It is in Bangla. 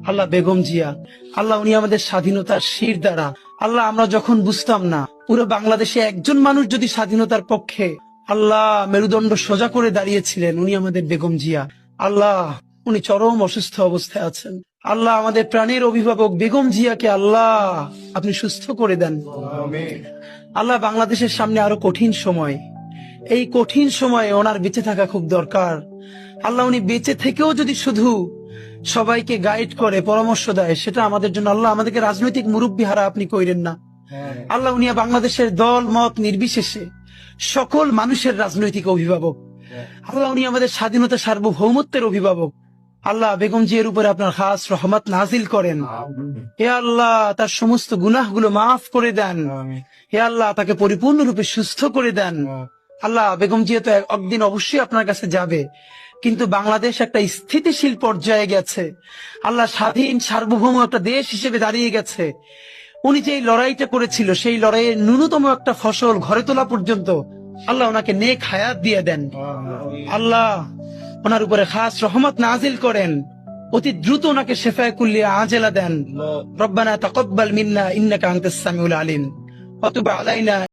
আল্লাহ বেগম জিয়া, আল্লাহ উনি আমাদের স্বাধীনতার শির দ্বারা। আল্লাহ আমরা যখন বুঝতাম না, পুরো বাংলাদেশে একজন মানুষ যদি স্বাধীনতার পক্ষে আল্লাহ মেরুদণ্ড সোজা করে দাঁড়িয়েছিলেন, উনি আমাদের বেগম জিয়া। আল্লাহ উনি চরম অসুস্থ অবস্থায় আছেন। আল্লাহ আমাদের প্রাণের অভিভাবক বেগম জিয়াকে আল্লাহ আপনি সুস্থ করে দেন। আল্লাহ বাংলাদেশের সামনে আরো কঠিন সময়, এই কঠিন সময়ে ওনার বেঁচে থাকা খুব দরকার। আল্লাহ উনি বেঁচে থেকেও যদি শুধু সবাইকে গাইড করে, পরামর্শ দেয়, সেটা আমাদের জন্য। আল্লাহ আমাদেরকে রাজনৈতিক মুরব্বী হারা আপনি কইরেন না। আল্লাহ উনি বাংলাদেশের দল মত নির্বিশেষে সকল মানুষের রাজনৈতিক অভিভাবক। আল্লাহ উনি আমাদের স্বাধীনতা সার্বভৌমত্বের অভিভাবক। আল্লাহ বেগম জিয়ার উপরে আপনার খাস রহমত নাজিল করেন। হে আল্লাহ তার সমস্ত গুনাহগুলো মাফ করে দেন। হে আল্লাহ তাকে পরিপূর্ণরূপে সুস্থ করে দেন। আল্লাহ বেগম জিয়া তো একদিন অবশ্যই আপনার কাছে যাবে, কিন্তু বাংলাদেশ একটা স্থিতিশীল পর্যায়ে গেছে। আল্লাহ স্বাধীন সার্বভৌম একটা দেশ হিসেবে দাঁড়িয়ে গেছে। উনি যে লড়াইটা করেছিল, সেই লড়াইয়ের ন্যূনতম একটা ফসল ঘরে তোলা পর্যন্ত আল্লাহ ওনাকে নেক হায়াত দিয়ে দেন। আল্লাহ ওনার উপরে খাস রহমত নাজিল করেন। অতি দ্রুত ওনাকে শেফায়ে কুল্লিয়া আজেলা দেন। রব্বানা তাকাব্বাল মিন্না ইন্নাকা আনতাস সামিউল আলিম ওয়া তুব আলাইনা